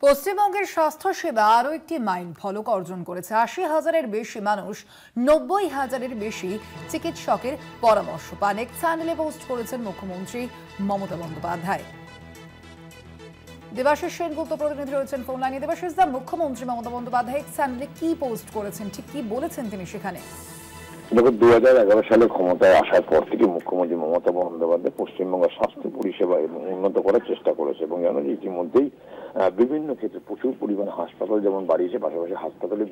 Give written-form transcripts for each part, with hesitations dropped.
পশ্চিমবঙ্গের স্বাস্থ্যসেবা আরও একটি মাইল ফলক অর্জন করেছে। ৮০,০০০-এর বেশি মানুষ ৯০,০০০-এর বেশি চিকিৎসকের পরামর্শ পান। এক চ্যানেলে পোস্ট করেছেন মুখ্যমন্ত্রী মমতা বন্দ্যোপাধ্যায়। দেবাশিস সেনগুপ্ত প্রতিনিধি রয়েছেন ফোন লাইনে। দেবাশিস দা, মুখ্যমন্ত্রী মমতা বন্দ্যোপাধ্যায় এক চ্যানেলে কি পোস্ট করেছেন, ঠিক কি বলেছেন তিনি সেখানে? দেখো, ২০১১ সালে ক্ষমতায় আসার পর থেকে মুখ্যমন্ত্রী মমতা বন্দ্যোপাধ্যায় পশ্চিমবঙ্গের স্বাস্থ্য পরিষেবা উন্নত করার চেষ্টা করেছে এবং জানো যে ইতিমধ্যেই বিভিন্ন ক্ষেত্রে প্রচুর পরিমাণে হাসপাতাল যেমন বাড়িয়েছে, পাশাপাশি হাসপাতালে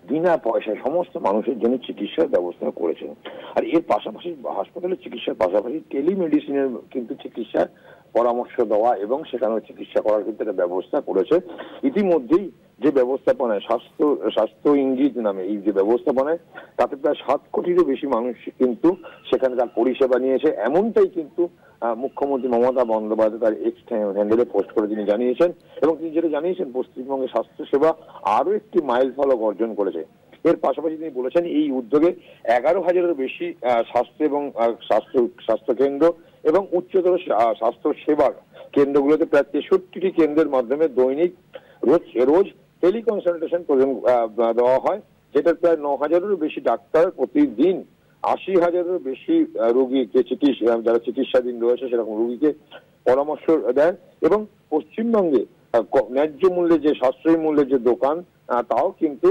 বিনা পয়সায় সমস্ত মানুষের জন্য চিকিৎসার ব্যবস্থা করেছেন। আর এর পাশাপাশি হাসপাতালের চিকিৎসার পাশাপাশি টেলিমেডিসিনের কিন্তু চিকিৎসার পরামর্শ দেওয়া এবং সেখানে চিকিৎসা করার কিন্তু একটা ব্যবস্থা করেছে। ইতিমধ্যেই যে ব্যবস্থাপনায় স্বাস্থ্য ইঙ্গিত নামে এই যে ব্যবস্থাপনায় তাতে প্রায় ৭ কোটিরও বেশি মানুষ কিন্তু সেখানে তার পরিষেবা নিয়েছে, এমনটাই কিন্তু মুখ্যমন্ত্রী মমতা বন্দ্যোপাধ্যায় তার এক্স হ্যান্ডেলে পোস্ট করে তিনি জানিয়েছেন। এবং তিনি যেটা জানিয়েছেন, পশ্চিমবঙ্গের স্বাস্থ্যসেবা আরো একটি মাইল ফলক অর্জন করেছে। এর পাশাপাশি তিনি বলেছেন এই উদ্যোগে ১১,০০০-এরও বেশি স্বাস্থ্য এবং স্বাস্থ্য কেন্দ্র এবং উচ্চতর স্বাস্থ্য সেবা কেন্দ্রগুলোতে প্রায় ৬৩টি কেন্দ্রের মাধ্যমে দৈনিক রোজ টেলিকনসালটেশন দেওয়া হয়, যেটা প্রায় ৯,০০০-এরও বেশি ডাক্তার প্রতিদিন ৮০,০০০-এরও বেশি রোগীকে যারা চিকিৎসাধীন রয়েছে সেরকম রোগীকে পরামর্শ দেন। এবং পশ্চিমবঙ্গে ন্যায্য মূল্যে যে সাশ্রয়ী মূল্যের যে দোকান তাও কিন্তু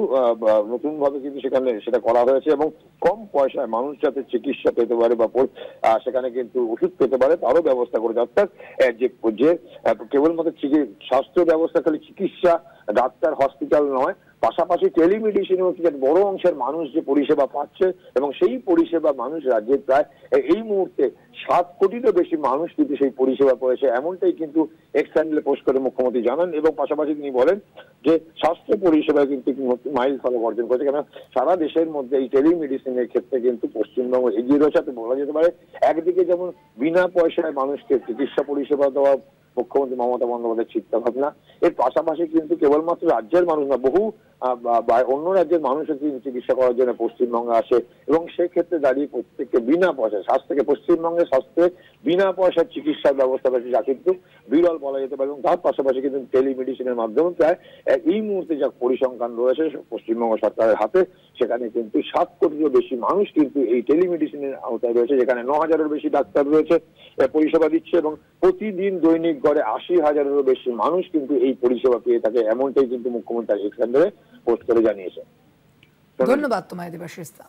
নতুন ভাবে কিন্তু সেখানে সেটা করা হয়েছে এবং কম পয়সায় মানুষ যাতে চিকিৎসা পেতে পারে বা সেখানে কিন্তু ওষুধ পেতে পারে তারও ব্যবস্থা করেছে। অর্থাৎ যে কেবলমাত্র স্বাস্থ্য ব্যবস্থা খালি চিকিৎসা, ডাক্তার, হসপিটাল নয়, পাশাপাশি টেলিমেডিসিনেও বড় অংশের মানুষ যে পরিষেবা পাচ্ছে এবং সেই পরিষেবা মানুষ রাজ্যের প্রায় এই মুহূর্তে ৭ কোটিরও বেশি মানুষ কিন্তু সেই পরিষেবা পেয়েছে, এমনটাই কিন্তু এক্স চ্যানেলে পোস্ট করে মুখ্যমন্ত্রী জানান। এবং পাশাপাশি তিনি বলেন যে স্বাস্থ্য পরিষেবায় কিন্তু মাইল ফলক অর্জন করেছে, কেন সারা দেশের মধ্যে এই টেলিমেডিসিনের ক্ষেত্রে কিন্তু পশ্চিমবঙ্গ এগিয়ে রয়েছে। বলা যেতে পারে একদিকে যেমন বিনা পয়সায় মানুষকে চিকিৎসা পরিষেবা দেওয়া মুখ্যমন্ত্রী মমতা বন্দ্যোপাধ্যায়ের চিন্তা ভাবনা, এর পাশাপাশি কিন্তু কেবলমাত্র রাজ্যের মানুষ না, বহু অন্য রাজ্যের মানুষও কিন্তু চিকিৎসা করার জন্য পশ্চিমবঙ্গে আসে এবং সেক্ষেত্রে দাঁড়িয়ে প্রত্যেককে বিনা পয়সায় পশ্চিমবঙ্গের স্বাস্থ্যে বিনা পয়সার চিকিৎসার ব্যবস্থা রয়েছে, যা কিন্তু বিরল বলা যেতে পারে। এবং তার পাশাপাশি কিন্তু টেলিমেডিসিনের মাধ্যমে প্রায় এই মুহূর্তে যা পরিসংখ্যান রয়েছে পশ্চিমবঙ্গ সরকারের হাতে, সেখানে কিন্তু ৭ কোটিরও বেশি মানুষ কিন্তু এই টেলিমেডিসিনের আওতায় রয়েছে, যেখানে ৯,০০০-এরও বেশি ডাক্তার রয়েছে পরিষেবা দিচ্ছে এবং প্রতিদিন দৈনিক গড়ে ৮০,০০০-এরও বেশি মানুষ কিন্তু এই পরিষেবা পেয়ে থাকে, এমনটাই কিন্তু মুখ্যমন্ত্রী এক্স হ্যান্ডেলে পোস্ট করে জানিয়েছে। ধন্যবাদ তোমায় দেবাশিস দা।